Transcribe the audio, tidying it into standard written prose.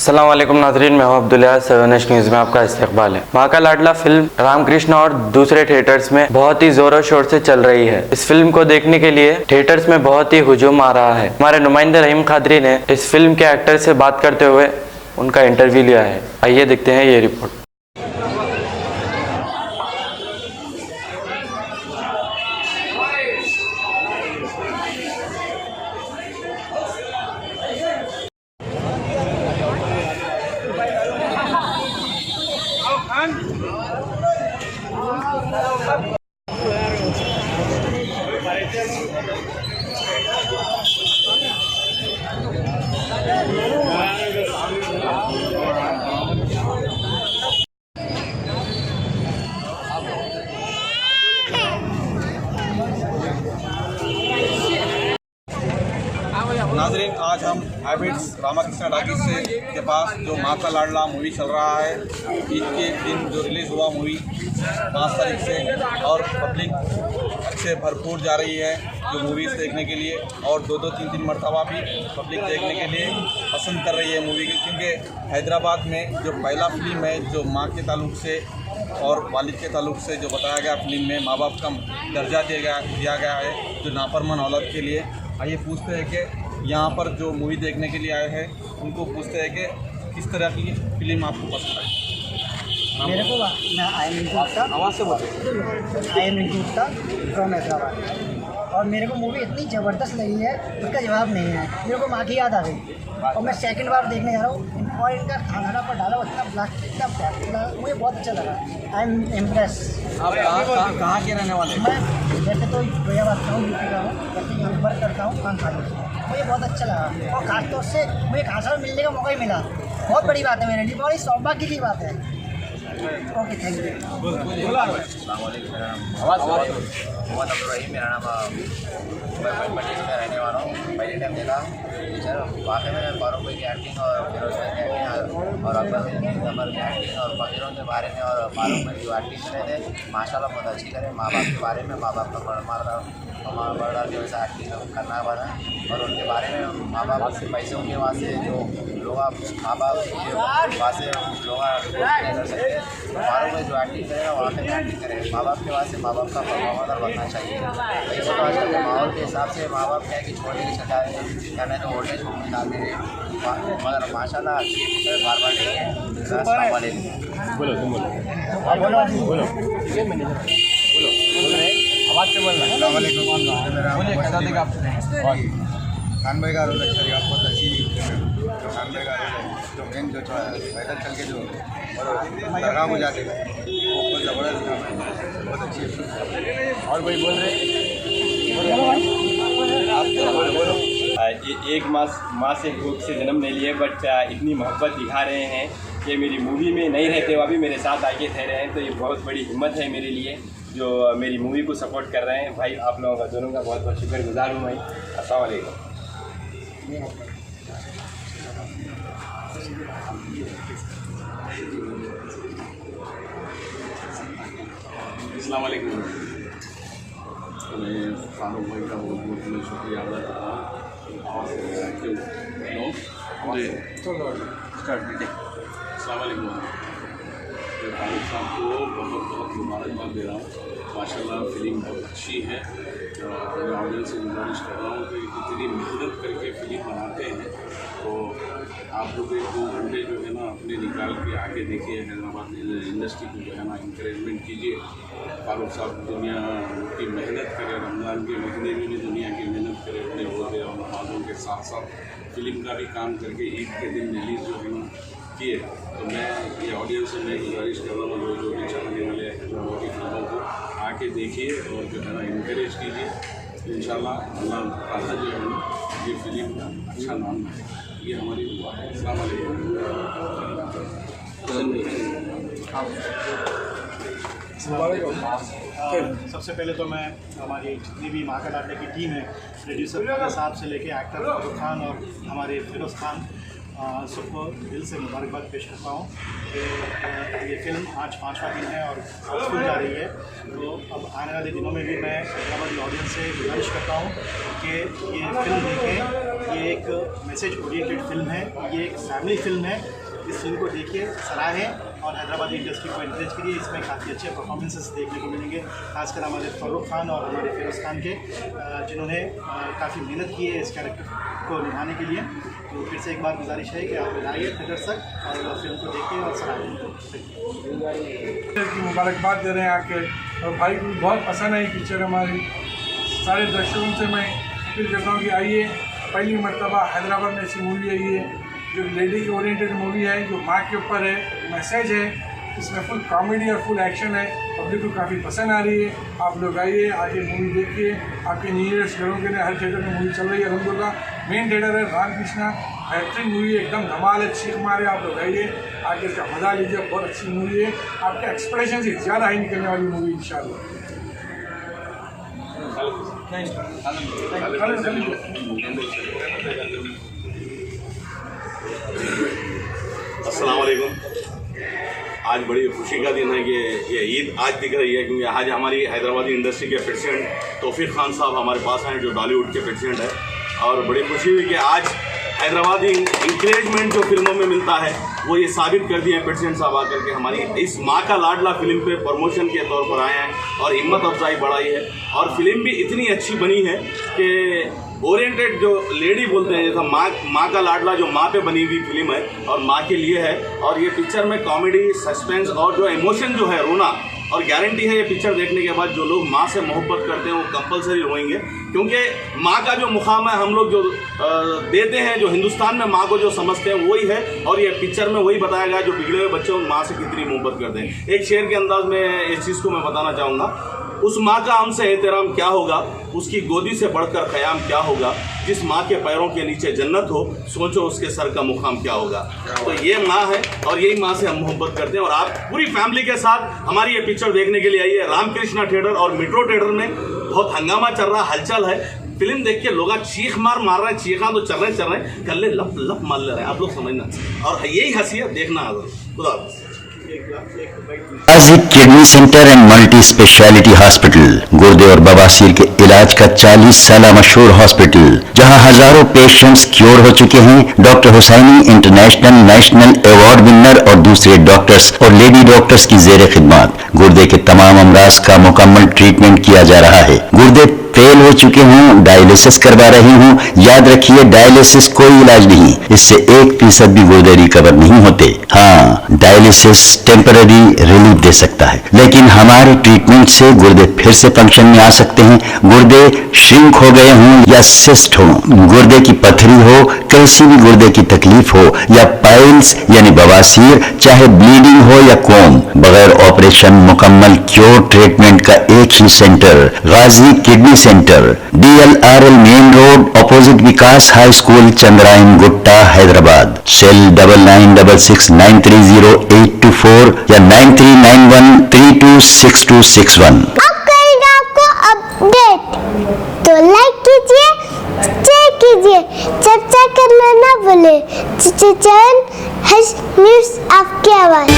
अस्सलाम वालेकुम नाज़रीन, मैं हूं अब्दुल्ला। 7 न्यूज़ में आपका इस्तकबाल है। माँ का लाडला फिल्म रामकृष्ण और दूसरे थिएटर्स में बहुत ही जोरों शोर से चल रही है। इस फिल्म को देखने के लिए थिएटर्स में बहुत ही हुजूम आ रहा है। हमारे नुमाइंदे रहीम खादरी ने इस फिल्म के एक्टर से बात करते हुए उनका इंटरव्यू लिया है। आइए देखते हैं ये रिपोर्ट। नाजरीन, आज हम हैबिट्स रामाकृष्ण टाकीज से के पास जो माँ का लाडला मूवी चल रहा है, ईद के दिन जो रिलीज़ हुआ मूवी 5 तारीख से, और पब्लिक अच्छे भरपूर जा रही है जो मूवीज़ देखने के लिए, और 2-2, 3-3 मरतबा भी पब्लिक देखने के लिए पसंद कर रही है मूवी की। क्योंकि हैदराबाद में जो पहला फिल्म है जो माँ के ताल्लुक़ से और वालिद के ताल्लुक़ से जो बताया गया फिल्म में, माँ बाप का दर्जा दिया गया है जो नाफरमान औलाद के लिए। आइए पूछते हैं कि यहाँ पर जो मूवी देखने के लिए आए हैं उनको पूछते हैं कि किस तरह की फिल्म आपको पसंद है। मेरे को मैं आई एम रिंकू गुप्ता, आवाज़ से बोलते I am Rinku Gupta from Hyderabad, और मेरे को मूवी इतनी ज़बरदस्त लगी है उसका जवाब नहीं है। मेरे को माँ की याद आ गई और मैं सेकंड बार देखने जा रहा हूँ, और इनका खाना पर डाला इतना ब्लैक, इतना ब्लैक, मुझे बहुत अच्छा लगा। I am impress. आप कहाँ के रहने वाले हैं? मैं वैसे तो फैजाबाद का हूँ, यूपी का हूँ, वैसे यहाँ वर्क करता हूँ खान खाने से। मुझे बहुत अच्छा लगा, और खासतौर से मुझे खासा मिलने का मौका ही मिला। बहुत बड़ी बात है मेरे लिए, बड़ी सौभाग्य की बात है। Okay, thank you. Mohammad Abdul मेरा नाम, मैं पट्टी में रहने वाला हूँ। पहले टाइम देखा टीचर, वाकई में फारूक भाई की एक्टिंग और फिरोज भाई की एक्टिंग और अकबर अमर की एक्टिंग और फकीरों के बारे में और फारूक भाई जो एक्टिंग करे थे माशाल्लाह बहुत अच्छी करे। माँ बाप के बारे में, माँ बाप का बड़ा की वजह से एक्टिंग करना बना, और उनके बारे में माँ बाप से पैसों के वहाँ से जो लोग माँ बाप के वहाँ से लोग नहीं कर सकते। फारूक भाई जो एक्टिंग करेगा वहाँ पे एक्टिंग करेगा। माँ बाप के वहाँ से माँ बाप का वफादार बनना चाहिए। वैसे तो आजकल के माहौल के हिसाब से माँ बाप क्या है कि छोड़ने की चटाए या नहीं तो ओल्ड एज होम में डालते हैं, मगर माशाल्लाह अच्छी पिक्चर बार बार देखें। अस्सलाम वालेकुम। बोलो तुम बोलो आवाज़ से बोलना। खान भाई का रोल अच्छा लगा, बहुत अच्छी जो खान भाई का रोल है, जो मेन जो पैदल चल के जो दरगाह को जाके वो बहुत ज़बरदस्त काम है, बहुत अच्छी है। और कोई बोल रहे एक माँ से भूख से जन्म नहीं लिए, बट इतनी मोहब्बत दिखा रहे हैं कि मेरी मूवी में नहीं रहते हुआ भी मेरे साथ आके ठहरे हैं, तो ये बहुत बड़ी हिम्मत है मेरे लिए जो मेरी मूवी को सपोर्ट कर रहे हैं। भाई आप लोगों का दोनों का बहुत बहुत शुक्रगुजार हूँ भाई। अस्सलाम वालेकुम। अस्सलाम वालेकुम। मैं फारूक भाई का बहुत बहुत शुक्रिया अदा करता हूँ। अस्सलाम वालेकुम। मैं फारूक साहब को बहुत बहुत मुबारकबाद दे रहा हूँ। माशाल्लाह फिल्म बहुत अच्छी है। मैं ऑडियंस से गुजारिश कर रहा हूँ कि इतनी मेहनत करके फिल्म बनाते हैं तो आप लोग 1-2 घंटे जो है ना अपने निकाल के आके देखिए। हैदराबाद इंडस्ट्री को जो है ना इंकरेजमेंट कीजिए। फारूक साहब दुनिया की मेहनत करें, रमज़ान के महीने में भी दुनिया की मेहनत करें, अपने रोज़े और नमाज़ों के साथ साथ फिल्म का भी काम करके ईद के दिन रिलीज़ जो है ना किए। तो मैं ये ऑडियंस से मैं गुजारिश कर रहा हूँ जो भी चाहने वाले हैदराबाद की फिल्मों को आके देखिए और जो है ना इंकरेज कीजिए। इंशाल्लाह अल्लाह ताला जो है ना ये फिल्म अच्छा नाम है, ये हमारी दुआ है। अस्सलाम वालेकुम। सबसे पहले तो मैं हमारी जितनी भी माँ का लाडले की टीम है, प्रोड्यूसर के साहब से लेके एक्टर फारूक खान और हमारे फिरोज़ खान सबको दिल से मुबारकबाद पेश करता हूँ कि ये फिल्म आज 5वां दिन है और हाउसफुल जा रही है। तो अब आने वाले दिनों में भी मैं हैदराबादी ऑडियंस से गुजारिश करता हूँ कि ये फिल्म देखें। ये एक मैसेज ओरिएंटेड फिल्म है, ये एक फैमिली फिल्म है। इस फिल्म को देखिए, सराहें और हैदराबादी इंडस्ट्री को इंकरेज करिए। इसमें काफ़ी अच्छे परफॉर्मेंसेस देखने को मिलेंगे, खासकर हमारे फारूक खान और हमारे फिरोज़ खान के, जिन्होंने काफ़ी मेहनत की है इस कैरेक्टर को निभाने के लिए। तो फिर से एक बार गुजारिश है कि आप आइए थिएटर तक और फिल्म को देखिए और सराहें। की मुबारकबाद दे रहे हैं आके, और भाई को बहुत पसंद आई पिक्चर हमारी। सारे दर्शकों से मैं अपील करता हूँ कि आइए, पहली मरतबा हैदराबाद में ऐसी मूवी आई है जो लेडी ओरिएंटेड मूवी है, जो माँ के ऊपर है, मैसेज है। इसमें फुल कॉमेडी और फुल एक्शन है। पब्लिक को काफ़ी पसंद आ रही है। आप लोग आइए, आके मूवी देखिए। आपके न्यू ईयर्स घरों के लिए हर थिएटर में मूवी चल रही है अल्हम्दुलिल्लाह। मेन थिएटर है रामकृष्णा, बेहतरीन मूवी है, एकदम धमाल है, चीख मारे। आप लोग आइए, आके इसका मजा लीजिए। बहुत अच्छी मूवी है, आपके एक्सपेक्टेशन से ज़्यादा हाई निकलने वाली मूवी इंशाल्लाह। अस्सलाम वालेकुम। आज बड़ी खुशी का दिन है कि ये ईद आज दिख रही है, क्योंकि आज हमारी हैदराबादी इंडस्ट्री के प्रेसिडेंट तौफीक खान साहब हमारे पास हैं, जो बॉलीवुड के प्रेसिडेंट है। और बड़ी खुशी हुई कि आज हैदराबादी इंकरेजमेंट जो फिल्मों में मिलता है वो ये साबित कर दिया है प्रेसिडेंट साहब आकर के हमारी इस माँ का लाडला फिल्म पे प्रमोशन के तौर पर आए हैं और हिम्मत अफजाई बढ़ाई है। और फिल्म भी इतनी अच्छी बनी है कि ओरिएंटेड जो लेडी बोलते हैं, जैसा माँ का लाडला जो माँ पे बनी हुई फिल्म है और माँ के लिए है। और ये पिक्चर में कॉमेडी, सस्पेंस और जो इमोशन जो है, रोना, और गारंटी है ये पिक्चर देखने के बाद जो लोग माँ से मोहब्बत करते हैं वो कंपलसरी रोएंगे, क्योंकि माँ का जो मुकाम है हम लोग जो देते हैं, जो हिंदुस्तान में माँ को जो समझते हैं वही है। और ये पिक्चर में वही बताया गया जो बिगड़े हुए बच्चे उन माँ से कितनी मोहब्बत करते हैं। एक शेर के अंदाज में इस चीज़ को मैं बताना चाहूँगा, उस माँ का हमसे एहतराम क्या होगा, उसकी गोदी से बढ़कर क़याम क्या होगा, जिस माँ के पैरों के नीचे जन्नत हो, सोचो उसके सर का मुकाम क्या होगा। तो ये माँ है और यही माँ से हम मोहब्बत करते हैं। और आप पूरी फैमिली के साथ हमारी ये पिक्चर देखने के लिए आइए। रामकृष्णा थिएटर और मेट्रो थिएटर में बहुत हंगामा चल रहा, हलचल है। फिल्म देख के लोग चीख मार रहे हैं, चीखा तो चल रहे हैं, गले लप लप मार ले रहे हैं, आप लोग समझना। और यही हंसी है, देखना खुदा। Ghazi kidney centre and multi speciality hospital, गुर्दे और बवासीर के इलाज का 40 साल मशहूर हॉस्पिटल, जहां हजारों पेशेंट्स क्योर हो चुके हैं। Doctor Hussaini international national award winner और दूसरे डॉक्टर्स और लेडी डॉक्टर्स की जेर खिदमत गुर्दे के तमाम अमराज का मुकम्मल ट्रीटमेंट किया जा रहा है। गुर्दे फेल हो चुके हों, डायलिसिस करवा रही हूँ, याद रखिए डायलिसिस कोई इलाज नहीं, इससे 1% भी गुर्दे रिकवर नहीं होते। हाँ, डायलिसिस टेम्पररी रिलीफ दे सकता है, लेकिन हमारे ट्रीटमेंट से गुर्दे फिर से फंक्शन में आ सकते हैं। गुर्दे श्रिंक हो गए हों या सिस्ट हो, गुर्दे की पथरी हो, कैसी भी गुर्दे की तकलीफ हो, या पाइल्स यानी बवासीर, चाहे ब्लीडिंग हो या कोम, बगैर ऑपरेशन मुकम्मल क्योर ट्रीटमेंट का एक ही centre, Ghazi kidney centre, DLRL main road, opposite Vikas high school, Chandrayangutta, Hyderabad. Cell 9966930824 या 9391326261। अब करेंगे आपको अपडेट, तो लाइक कीजिए, शेयर कीजिए, चर्चा करना ना भूले। चैनल न्यूज़ आपकी आवाज़।